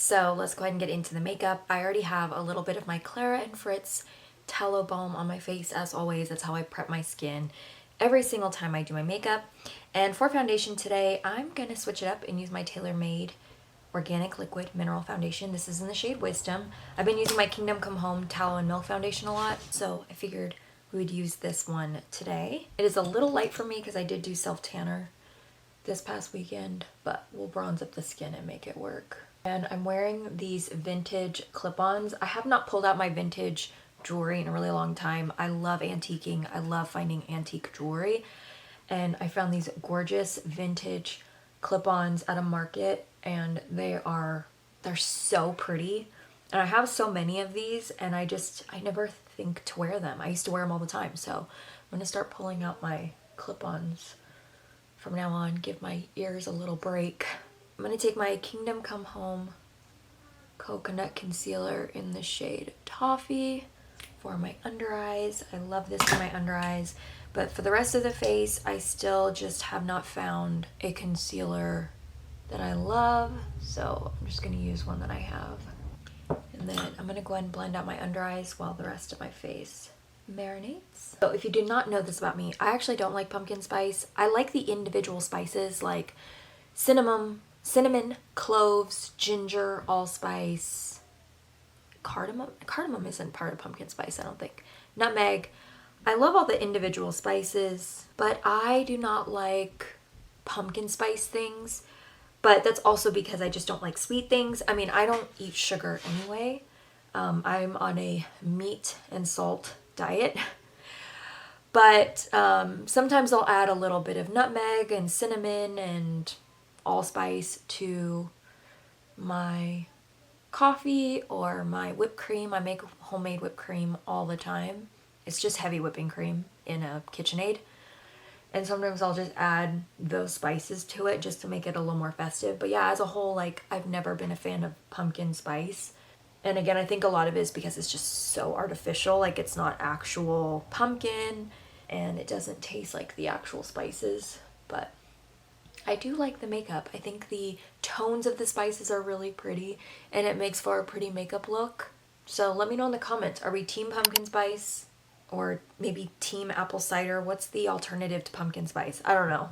So let's go ahead and get into the makeup. I already have a little bit of my Clara and Fritz tallow balm on my face. As always, that's how I prep my skin every single time I do my makeup. And for foundation today, I'm gonna switch it up and use my tailor-made organic liquid mineral foundation. This is in the shade Wisdom. I've been using my Kingdom Come Home tallow and milk foundation a lot, so I figured we would use this one today. It is a little light for me because I did do self-tanner this past weekend, but we'll bronze up the skin and make it work. And I'm wearing these vintage clip-ons. I have not pulled out my vintage jewelry in a really long time. I love antiquing. I love finding antique jewelry. And I found these gorgeous vintage clip-ons at a market, and they're so pretty. And I have so many of these, and I never think to wear them. I used to wear them all the time, so I'm gonna start pulling out my clip-ons from now on, give my ears a little break. I'm gonna take my Kingdom Come Home coconut concealer in the shade Toffee for my under eyes. I love this for my under eyes, but for the rest of the face, I still just have not found a concealer that I love, so I'm just gonna use one that I have. And then I'm gonna go ahead and blend out my under eyes while the rest of my face marinates. So if you do not know this about me, I actually don't like pumpkin spice. I like the individual spices like cinnamon, cloves, ginger, allspice, cardamom. Cardamom isn't part of pumpkin spice, I don't think. Nutmeg. I love all the individual spices, but I do not like pumpkin spice things. But that's also because I just don't like sweet things. I mean, I don't eat sugar anyway. I'm on a meat and salt diet. But sometimes I'll add a little bit of nutmeg and cinnamon and allspice to my coffee or my whipped cream. I make homemade whipped cream all the time. It's just heavy whipping cream in a KitchenAid. And sometimes I'll just add those spices to it just to make it a little more festive. But yeah, as a whole, like, I've never been a fan of pumpkin spice. And again, I think a lot of it is because it's just so artificial. Like, it's not actual pumpkin and it doesn't taste like the actual spices. But I do like the makeup. I think the tones of the spices are really pretty and it makes for a pretty makeup look. So let me know in the comments, are we team pumpkin spice? Or maybe team apple cider? What's the alternative to pumpkin spice? I don't know.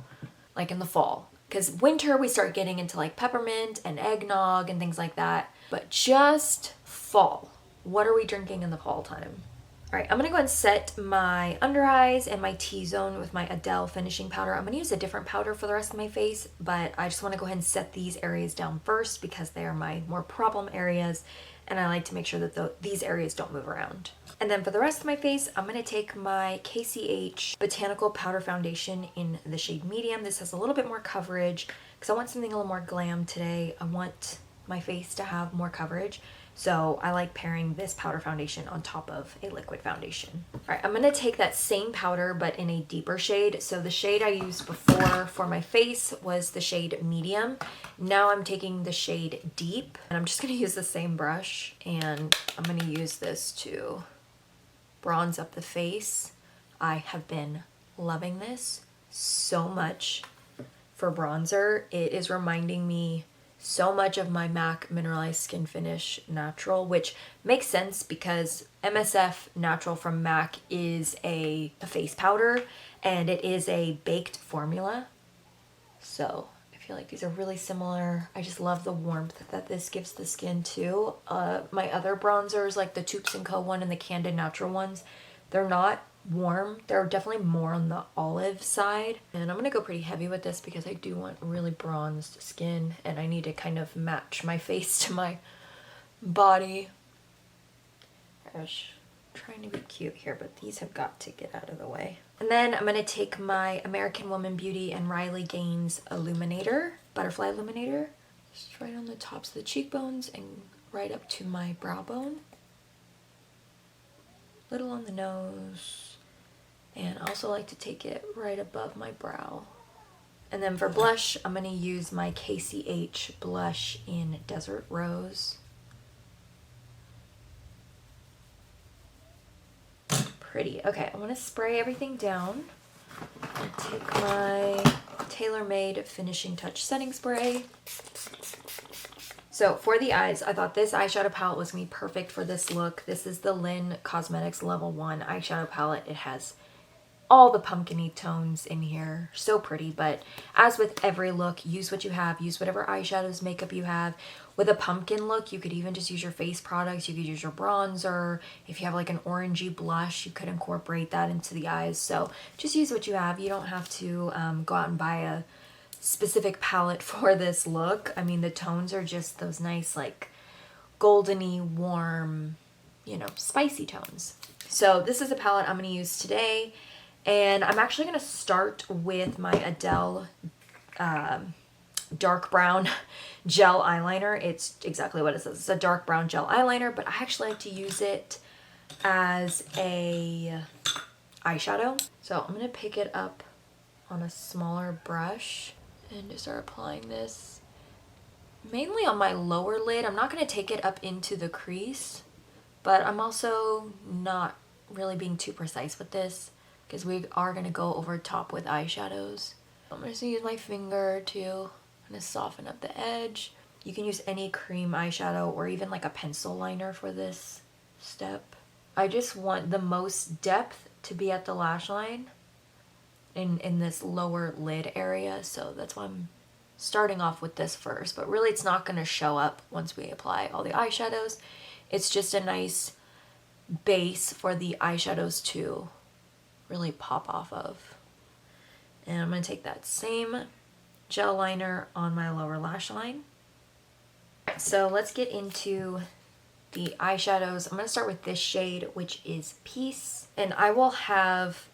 Like in the fall. Because winter we start getting into like peppermint and eggnog and things like that. But just fall. What are we drinking in the fall time? Alright, I'm going to go ahead and set my under eyes and my T-zone with my Adele finishing powder. I'm going to use a different powder for the rest of my face, but I just want to go ahead and set these areas down first because they are my more problem areas. And I like to make sure that these areas don't move around. And then for the rest of my face, I'm going to take my KCH Botanical Powder Foundation in the shade Medium. This has a little bit more coverage because I want something a little more glam today. I want my face to have more coverage. So I like pairing this powder foundation on top of a liquid foundation. All right, I'm going to take that same powder but in a deeper shade. So the shade I used before for my face was the shade Medium. Now I'm taking the shade Deep, and I'm just going to use the same brush, and I'm going to use this to bronze up the face. I have been loving this so much for bronzer. It is reminding me so much of my MAC Mineralized Skin Finish Natural, which makes sense because MSF Natural from MAC is a face powder and it is a baked formula. So I feel like these are really similar. I just love the warmth that this gives the skin too. My other bronzers, like the Toups & Co one and the Candid Natural ones, they're not warm. They're definitely more on the olive side. And I'm going to go pretty heavy with this because I do want really bronzed skin and I need to kind of match my face to my body. Gosh, trying to be cute here, but these have got to get out of the way. And then I'm going to take my American Woman Beauty and Riley Gaines Illuminator, Butterfly Illuminator, just right on the tops of the cheekbones and right up to my brow bone. Little on the nose. And I also like to take it right above my brow. And then for blush, I'm going to use my KCH blush in Desert Rose. Pretty. Okay, I'm going to spray everything down. I'll take my TaylorMade Finishing Touch Setting Spray. So So for the eyes, I thought this eyeshadow palette was going to be perfect for this look. This is the Lynn Cosmetics Level 1 eyeshadow palette. It has all the pumpkin-y tones in here. So pretty, but as with every look, use what you have. Use whatever eyeshadows, makeup you have. With a pumpkin look, you could even just use your face products. You could use your bronzer. If you have like an orangey blush, you could incorporate that into the eyes. So just use what you have. You don't have to go out and buy a specific palette for this look. I mean, the tones are just those nice, like, goldeny, warm, you know, spicy tones. So this is a palette I'm going to use today. And I'm actually going to start with my Adele dark brown gel eyeliner. It's exactly what it says. It's a dark brown gel eyeliner, but I actually like to use it as a eyeshadow. So I'm going to pick it up on a smaller brush and just start applying this mainly on my lower lid. I'm not going to take it up into the crease, but I'm also not really being too precise with this, because we are going to go over top with eyeshadows. I'm just going to use my finger to kind of soften up the edge. You can use any cream eyeshadow or even like a pencil liner for this step. I just want the most depth to be at the lash line in this lower lid area, so that's why I'm starting off with this first. But really it's not going to show up once we apply all the eyeshadows. It's just a nice base for the eyeshadows to really pop off of. And I'm going to take that same gel liner on my lower lash line. So let's get into the eyeshadows. I'm going to start with this shade, which is Peace. And I will have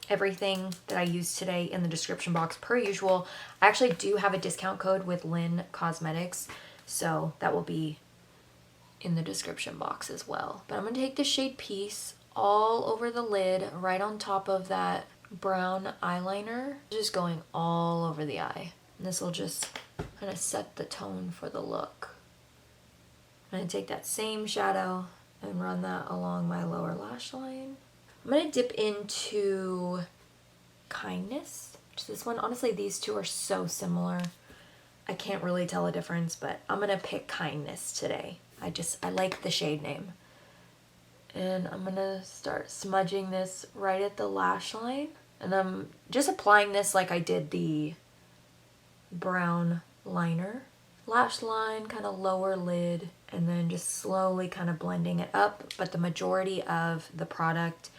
everything that I used today in the description box per usual. I actually do have a discount code with Lynn Cosmetics, so that will be in the description box as well. But I'm going to take the shade Peace all over the lid, right on top of that brown eyeliner, just going all over the eye. And this will just kind of set the tone for the look. I'm going to take that same shadow and run that along my lower lash line. I'm going to dip into Kindness, which is this one. Honestly, these two are so similar. I can't really tell a difference, but I'm going to pick Kindness today. I like the shade name. And I'm going to start smudging this right at the lash line. And I'm just applying this like I did the brown liner. Lash line, kind of lower lid, and then just slowly kind of blending it up. But the majority of the product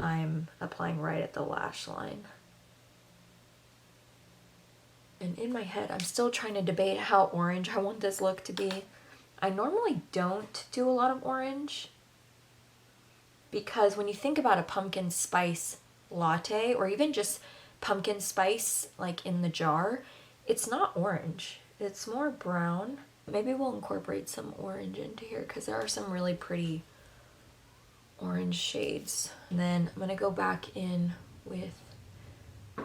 I'm applying right at the lash line. And in my head, I'm still trying to debate how orange I want this look to be. I normally don't do a lot of orange, because when you think about a pumpkin spice latte, or even just pumpkin spice like in the jar, it's not orange. It's more brown. Maybe we'll incorporate some orange into here, because there are some really pretty orange shades. And then I'm going to go back in with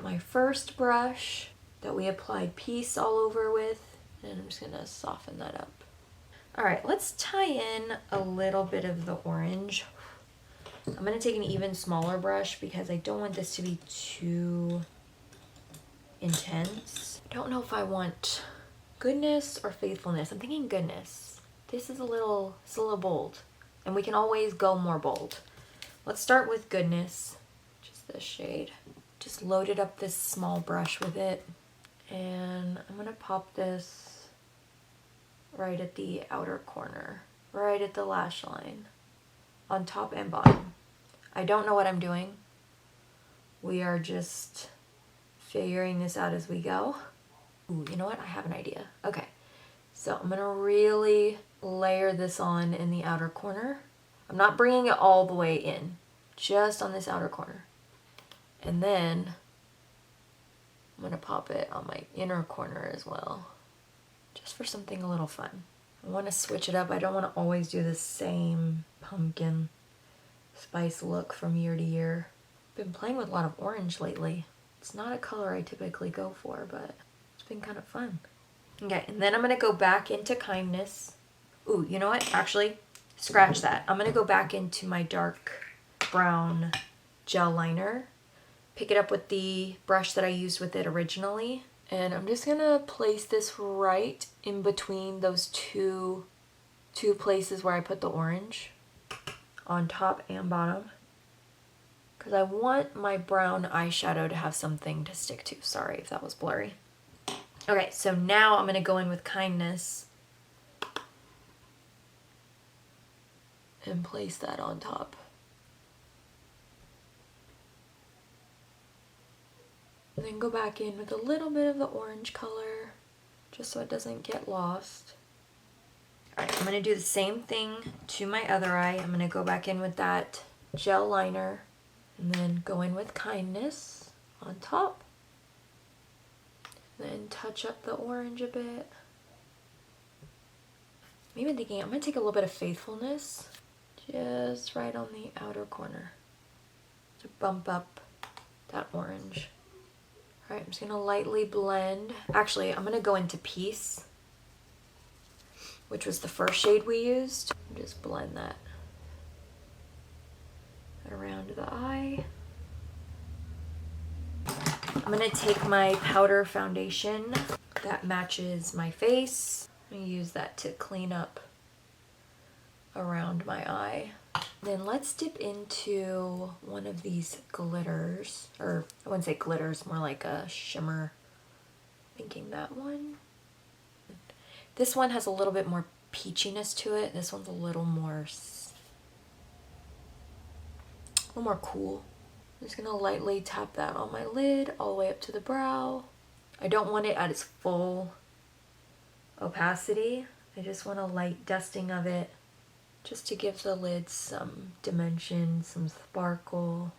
my first brush that we applied Peace all over with, and I'm just going to soften that up. Alright, let's tie in a little bit of the orange. I'm going to take an even smaller brush because I don't want this to be too intense. I don't know if I want Goodness or Faithfulness. I'm thinking Goodness. This is a little bold, and we can always go more bold. Let's start with Goodness, just this shade. Just loaded up this small brush with it, and I'm going to pop this right at the outer corner, right at the lash line, on top and bottom. I don't know what I'm doing. We are just figuring this out as we go. Ooh, you know what? I have an idea. Okay, so I'm gonna really layer this on in the outer corner. I'm not bringing it all the way in, just on this outer corner. And then I'm gonna pop it on my inner corner as well, just for something a little fun. I want to switch it up. I don't want to always do the same pumpkin spice look from year to year. I've been playing with a lot of orange lately. It's not a color I typically go for, but it's been kind of fun. Okay, and then I'm going to go back into Kindness. Ooh, you know what? Actually, scratch that. I'm going to go back into my dark brown gel liner. Pick it up with the brush that I used with it originally. And I'm just gonna place this right in between those two places where I put the orange, on top and bottom, because I want my brown eyeshadow to have something to stick to. Sorry if that was blurry. Okay, so now I'm gonna go in with kindness and place that on top. And then go back in with a little bit of the orange color, just so it doesn't get lost. Alright, I'm going to do the same thing to my other eye. I'm going to go back in with that gel liner, and then go in with kindness on top. Then touch up the orange a bit. I'm even thinking I'm going to take a little bit of faithfulness, just right on the outer corner, to bump up that orange. Alright, I'm just going to lightly blend. Actually, I'm going to go into Peace, which was the first shade we used. Just blend that around the eye. I'm going to take my powder foundation that matches my face. I'm going to use that to clean up around my eye. Then let's dip into one of these glitters, or I wouldn't say glitters, more like a shimmer. Thinking that one. This one has a little bit more peachiness to it. This one's a little more cool. I'm just gonna lightly tap that on my lid all the way up to the brow. I don't want it at its full opacity. I just want a light dusting of it, just to give the lid some dimension, some sparkle.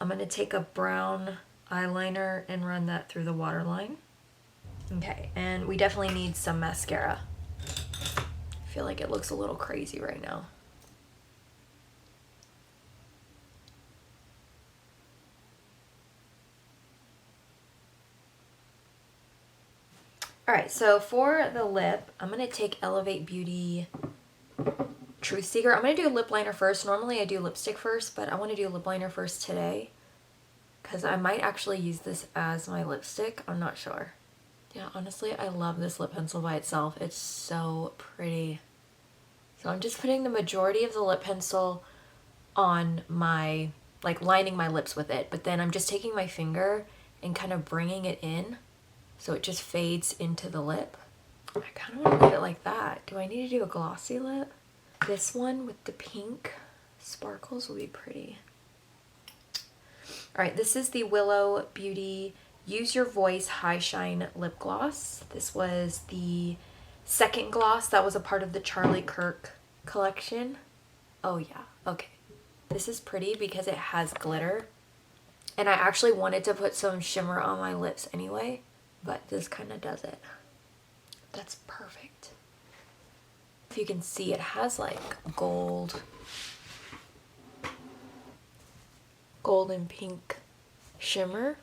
I'm going to take a brown eyeliner and run that through the waterline. Okay, and we definitely need some mascara. I feel like it looks a little crazy right now. Alright, so for the lip, I'm going to take Elevate Beauty Truth Seeker. I'm going to do a lip liner first. Normally I do lipstick first, but I want to do a lip liner first today, because I might actually use this as my lipstick. I'm not sure. Yeah, honestly, I love this lip pencil by itself. It's so pretty. So I'm just putting the majority of the lip pencil on my, like, lining my lips with it, but then I'm just taking my finger and kind of bringing it in so it just fades into the lip. I kind of want to leave it like that. Do I need to do a glossy lip? This one with the pink sparkles will be pretty. Alright, this is the Willow Beauty Use Your Voice High Shine Lip Gloss. This was the second gloss that was a part of the Charlie Kirk collection. Oh yeah, okay. This is pretty because it has glitter. And I actually wanted to put some shimmer on my lips anyway, but this kind of does it. That's perfect. If you can see, it has like gold and pink shimmer.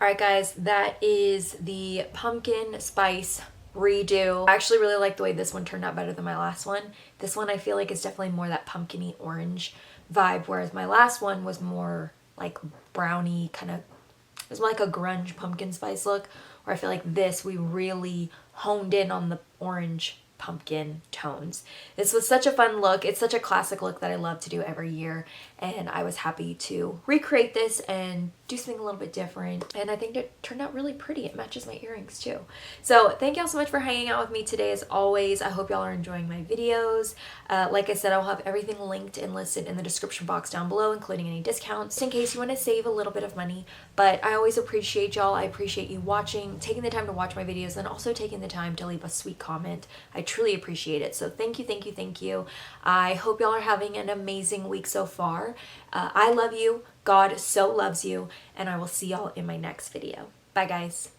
Alright guys, that is the pumpkin spice redo. I actually really like the way this one turned out better than my last one. This one I feel like is definitely more that pumpkin-y orange vibe, whereas my last one was more like brownie, kind of, it was more like a grunge pumpkin spice look, where I feel like this, we really honed in on the orange pumpkin tones. This was such a fun look. It's such a classic look that I love to do every year, and I was happy to recreate this and do something a little bit different, and I think it turned out really pretty. It matches my earrings too. So thank y'all so much for hanging out with me today. As always, I hope y'all are enjoying my videos. Like I said, I'll have everything linked and listed in the description box down below, including any discounts, in case you want to save a little bit of money. But I always appreciate y'all. I appreciate you watching, taking the time to watch my videos, and also taking the time to leave a sweet comment. I truly appreciate it. So thank you, thank you, thank you. I hope y'all are having an amazing week so far. I love you. God so loves you, and I will see y'all in my next video. Bye guys.